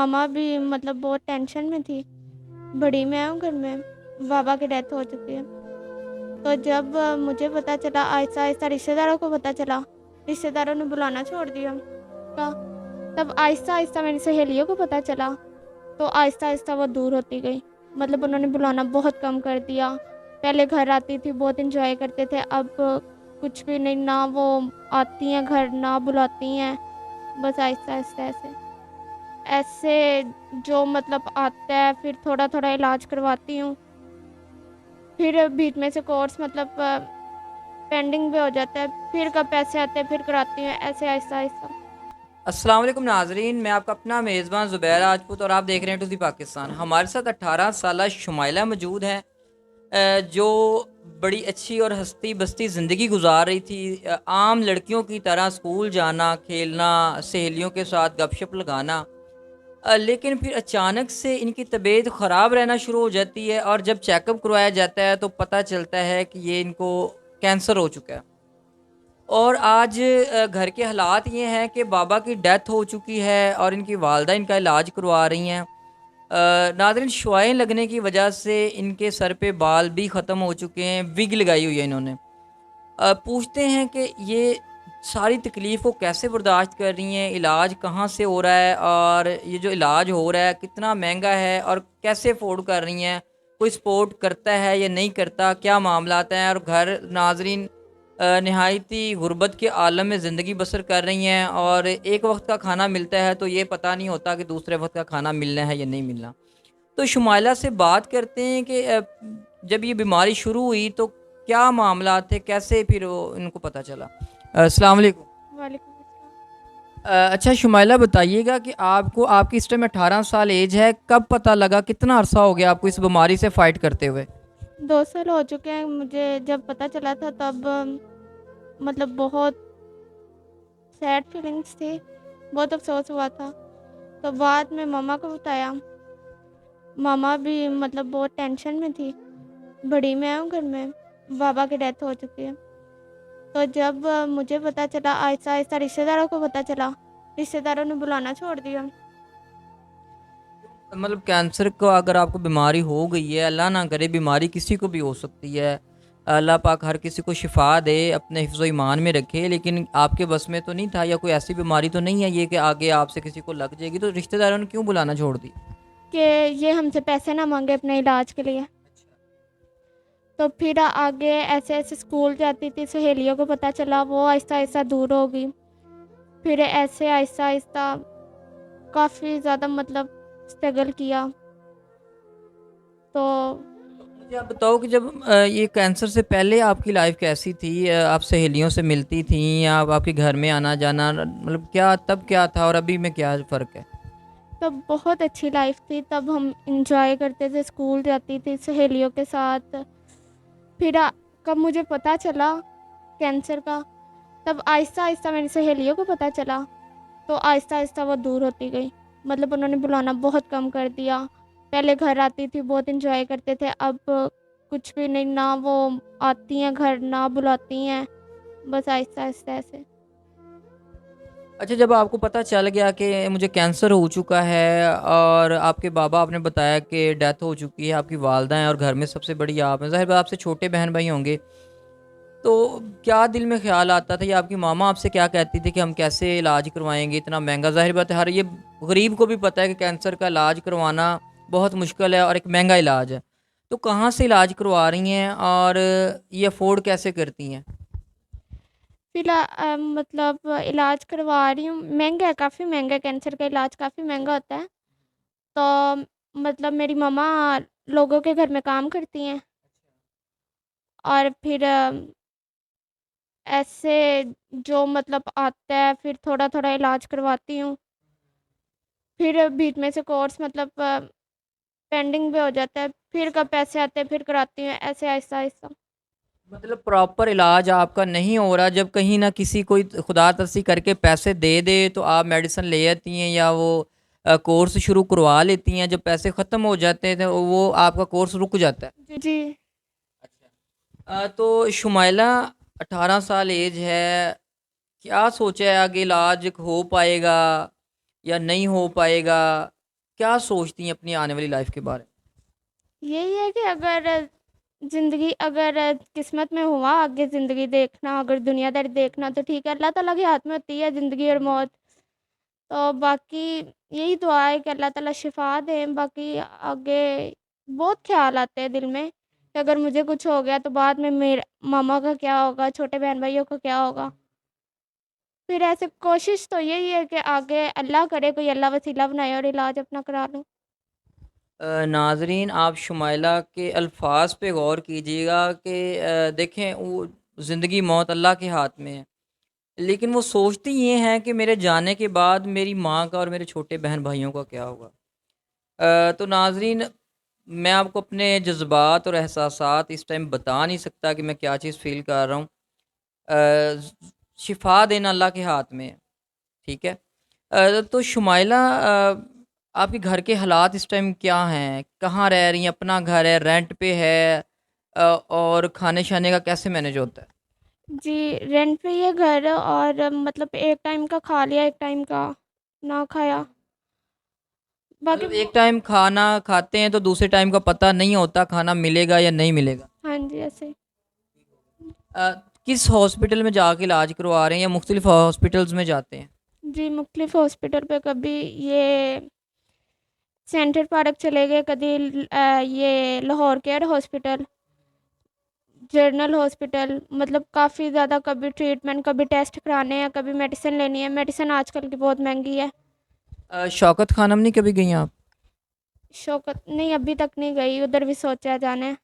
मामा भी मतलब बहुत टेंशन में थी। बड़ी मैं हूँ घर में, बाबा की डेथ हो चुकी है। तो जब मुझे पता चला, आहिस्ता आहिस्ता रिश्तेदारों को पता चला, रिश्तेदारों ने बुलाना छोड़ दिया का तब आहिस्ता आहिस्ता मेरी सहेलियों को पता चला, तो आहिस्ता आहिस्ता वो दूर होती गई। मतलब उन्होंने बुलाना बहुत कम कर दिया। पहले घर आती थी, बहुत इंजॉय करते थे, अब कुछ भी नहीं, ना वो आती हैं घर, ना बुलाती हैं। बस आहिस्ता आहिस्ता ऐसे ऐसे जो मतलब आता है, फिर थोड़ा थोड़ा इलाज करवाती हूँ, फिर बीच में से कोर्स मतलब पेंडिंग भी हो जाता है, फिर कब पैसे आते हैं फिर कराती हूँ, ऐसे आहिस्ता आहिस्ता। अस्सलाम वालेकुम नाजरीन, मैं आपका अपना मेज़बान ज़ुबैर राजपूत और आप देख रहे हैं टू दी पाकिस्तान। हमारे साथ 18 साल शुमाइला मौजूद हैं, जो बड़ी अच्छी और हंसती बसती ज़िंदगी गुजार रही थी। आम लड़कियों की तरह स्कूल जाना, खेलना, सहेलियों के साथ गपशप लगाना, लेकिन फिर अचानक से इनकी तबीयत ख़राब रहना शुरू हो जाती है और जब चेकअप करवाया जाता है तो पता चलता है कि ये इनको कैंसर हो चुका है। और आज घर के हालात ये हैं कि बाबा की डेथ हो चुकी है और इनकी वालदा इनका इलाज करवा रही हैं। नाज़रीन, शुआएँ लगने की वजह से इनके सर पे बाल भी ख़त्म हो चुके हैं, विग लगाई हुई है इन्होंने। पूछते हैं कि ये सारी तकलीफ़ को कैसे बर्दाश्त कर रही हैं, इलाज कहाँ से हो रहा है और ये जो इलाज हो रहा है कितना महंगा है और कैसे अफोर्ड कर रही हैं, कोई सपोर्ट करता है या नहीं करता, क्या मामलात हैं। और घर नाज़रीन नहायती गुर्बत के आलम में ज़िंदगी बसर कर रही हैं और एक वक्त का खाना मिलता है तो ये पता नहीं होता कि दूसरे वक्त का खाना मिलना है या नहीं मिलना। तो शुमाइला से बात करते हैं कि जब ये बीमारी शुरू हुई तो क्या मामला थे, कैसे फिर इनको पता चला। अस्सलाम वालेकुम। वालेकुम अस्सलाम। अच्छा शुमाइला, बताइएगा कि आपको, आपकी इस टाइम 18 साल एज है, कब पता लगा, कितना अरसा हो गया आपको इस बीमारी से फाइट करते हुए? 2 साल हो चुके हैं मुझे। जब पता चला था तब मतलब बहुत सैड फीलिंग्स थी, बहुत अफसोस हुआ था। तो बाद में मामा को बताया, मामा भी मतलब बहुत टेंशन में थी। बड़ी मैं हूँ घर में, बाबा की डेथ हो चुकी है। तो जब मुझे पता चला, आहिस्ता आहिस्ता रिश्तेदारों को पता चला, रिश्तेदारों ने बुलाना छोड़ दिया। मतलब कैंसर को अगर आपको बीमारी हो गई है, अल्लाह ना करे, बीमारी किसी को भी हो सकती है, अल्लाह पाक हर किसी को शिफा दे, अपने हिफ्ज़ ईमान में रखे, लेकिन आपके बस में तो नहीं था, या कोई ऐसी बीमारी तो नहीं है ये कि आगे आपसे किसी को लग जाएगी, तो रिश्तेदारों ने क्यों बुलाना छोड़ दी? कि ये हमसे पैसे ना मांगे अपने इलाज के लिए। तो फिर आगे ऐसे ऐसे स्कूल जाती थी, सहेलियों को पता चला, वो आहिस्ता आहिस्ता दूर हो गई। फिर ऐसे आहिस्ता आहिस्ता काफ़ी ज़्यादा मतलब स्ट्रगल किया। तो मुझे आप बताओ कि जब ये कैंसर से पहले आपकी लाइफ कैसी थी? आप सहेलियों से मिलती थी या आपके घर में आना जाना, मतलब क्या तब क्या था और अभी में क्या फ़र्क है? तब बहुत अच्छी लाइफ थी, तब हम इंजॉय करते थे, स्कूल जाती थी सहेलियों के साथ। फिर कब मुझे पता चला कैंसर का, तब आहिस्ता आहिस्ता मेरी सहेलियों को पता चला, तो आहिस्ता आहिस्ता वो दूर होती गई। मतलब उन्होंने बुलाना बहुत कम कर दिया। पहले घर आती थी, बहुत इंजॉय करते थे, अब कुछ भी नहीं, ना वो आती हैं घर, ना बुलाती हैं। बस आहिस्ता आहिस्ता ऐसे। अच्छा, जब आपको पता चल गया कि मुझे कैंसर हो चुका है और आपके बाबा, आपने बताया कि डेथ हो चुकी है, आपकी वालदा हैं और घर में सबसे बड़ी आप हैं, ज़ाहिर बात आपसे छोटे बहन भाई होंगे, तो क्या दिल में ख़्याल आता था या आपकी मामा आपसे क्या कहती थी कि हम कैसे इलाज करवाएँगे इतना महँगा? ज़ाहिर बात है, हर ये गरीब को भी पता है कि कैंसर का इलाज करवाना बहुत मुश्किल है और एक महँगा इलाज है। तो कहाँ से इलाज करवा रही हैं और ये अफ़ोर्ड कैसे करती हैं? मतलब इलाज करवा रही हूँ, महंगा है, काफ़ी महंगा है, कैंसर का इलाज काफ़ी महंगा होता है। तो मतलब मेरी मम्मा लोगों के घर में काम करती हैं, और फिर ऐसे जो मतलब आता है, फिर थोड़ा थोड़ा इलाज करवाती हूँ, फिर बीच में से कोर्स मतलब पेंडिंग भी हो जाता है, फिर कब पैसे आते हैं फिर कराती हूँ, ऐसे आहिस्ता आहिस्ता। मतलब प्रॉपर इलाज आपका नहीं हो रहा, जब कहीं ना किसी कोई खुदा तरसी करके पैसे दे दे तो आप मेडिसिन ले आती हैं या वो कोर्स शुरू करवा लेती हैं, जब पैसे ख़त्म हो जाते हैं तो वो आपका कोर्स रुक जाता है। जी जी। तो शुमाइला, 18 साल एज है, क्या सोचा है आगे, इलाज हो पाएगा या नहीं हो पाएगा? کیا سوچتی ہیں اپنی آنے والی لائف کے بارے میں؟ یہی ہے کہ اگر زندگی اگر قسمت میں ہوا آگے زندگی دیکھنا، اگر دنیا داری دیکھنا تو ٹھیک ہے، اللہ تعالیٰ کے ہاتھ میں ہوتی ہے زندگی اور موت. تو باقی یہی دعا ہے کہ اللہ تعالیٰ شفا دیں. باقی آگے بہت خیال آتے ہیں دل میں کہ اگر مجھے کچھ ہو گیا تو بعد میں میرے ماما کا کیا ہوگا، چھوٹے بہن بھائیوں کا کیا ہوگا. پھر ایسے کوشش تو یہی ہے کہ آگے اللہ کرے کوئی اللہ وسیلہ بنائے اور علاج اپنا کرا لوں. ناظرین، آپ شمائلہ کے الفاظ پہ غور کیجیے گا کہ دیکھیں وہ زندگی موت اللہ کے ہاتھ میں ہے، لیکن وہ سوچتی یہ ہیں کہ میرے جانے کے بعد میری ماں کا اور میرے چھوٹے بہن بھائیوں کا کیا ہوگا. تو ناظرین، میں آپ کو اپنے جذبات اور احساسات اس ٹائم بتا نہیں سکتا کہ میں کیا چیز فیل کر رہا ہوں. شفا دینا اللہ کے ہاتھ میں ہے، ٹھیک ہے. تو شمائلہ، آپ کے گھر کے حالات اس ٹائم کیا ہیں؟ کہاں رہ رہی ہیں؟ اپنا گھر ہے، رینٹ پہ ہے؟ اور کھانے شانے کا کیسے مینیج ہوتا ہے؟ جی، رینٹ پہ ہی ہے گھر، اور مطلب ایک ٹائم کا کھا لیا، ایک ٹائم کا نہ کھایا. باقی مطلب ایک ٹائم کھانا کھاتے ہیں تو دوسرے ٹائم کا پتہ نہیں ہوتا کھانا ملے گا یا نہیں ملے گا. ہاں جی ایسے ہی. کس ہاسپٹل میں جا کے علاج کروا رہے ہیں یا مختلف ہاسپٹلز میں جاتے ہیں؟ جی مختلف ہاسپٹل پہ، کبھی یہ سینٹر پارک چلے گئے، کبھی یہ Lahore care hospital, general hospital, مطلب کافی زیادہ. کبھی ٹریٹمنٹ، کبھی ٹیسٹ کرانے ہیں، کبھی میڈیسن لینی ہے. میڈیسن آج کل کی بہت مہنگی ہے. شوکت خانم نہیں کبھی گئی ہیں آپ؟ شوکت نہیں، ابھی تک نہیں گئی، ادھر بھی سوچا جانا ہے.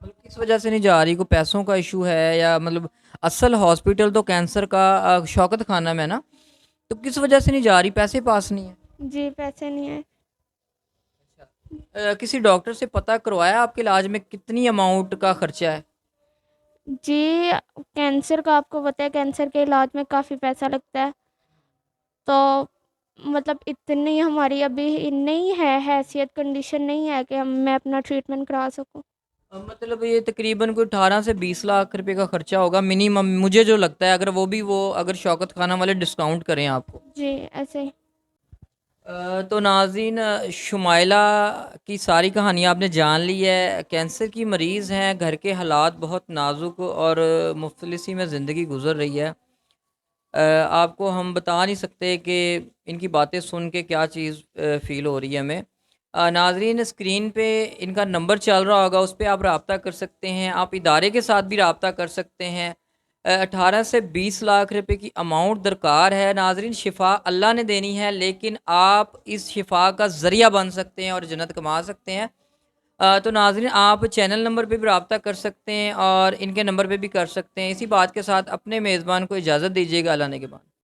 مطلب کس وجہ سے نہیں جا رہی؟ کوئی پیسوں کا ایشو ہے یا مطلب اصل ہاسپٹل تو کینسر کا شوکت خانم ہے نا، تو کس وجہ سے نہیں جا رہی؟ پیسے پاس نہیں ہیں؟ جی پیسے نہیں ہیں. کسی ڈاکٹر سے پتہ کروایا آپ کے علاج میں کتنی اماؤنٹ کا خرچہ ہے؟ جی کینسر کا آپ کو پتہ ہے، کینسر کے علاج میں کافی پیسہ لگتا ہے. تو مطلب اتنی ہماری ابھی نہیں ہے حیثیت، کنڈیشن نہیں ہے کہ میں اپنا ٹریٹمنٹ کرا سکوں. مطلب یہ تقریباً کوئی 18 سے 20 لاکھ روپے کا خرچہ ہوگا منیمم، مجھے جو لگتا ہے، اگر وہ اگر شوکت خانہ والے ڈسکاؤنٹ کریں آپ کو. جی ایسے ہی. تو ناظرین، شمائلہ کی ساری کہانی آپ نے جان لی ہے. کینسر کی مریض ہیں، گھر کے حالات بہت نازک اور مفلسی میں زندگی گزر رہی ہے. آپ کو ہم بتا نہیں سکتے کہ ان کی باتیں سن کے کیا چیز فیل ہو رہی ہے ہمیں. ناظرین، اسکرین پہ ان کا نمبر چل رہا ہوگا، اس پہ آپ رابطہ کر سکتے ہیں. آپ ادارے کے ساتھ بھی رابطہ کر سکتے ہیں. 18 سے 20 لاکھ روپے کی اماؤنٹ درکار ہے. ناظرین، شفا اللہ نے دینی ہے، لیکن آپ اس شفا کا ذریعہ بن سکتے ہیں اور جنت کما سکتے ہیں. تو ناظرین، آپ چینل نمبر پہ بھی رابطہ کر سکتے ہیں اور ان کے نمبر پہ بھی کر سکتے ہیں. اسی بات کے ساتھ اپنے میزبان کو اجازت دیجیے گا. اللہ نے کے بعد.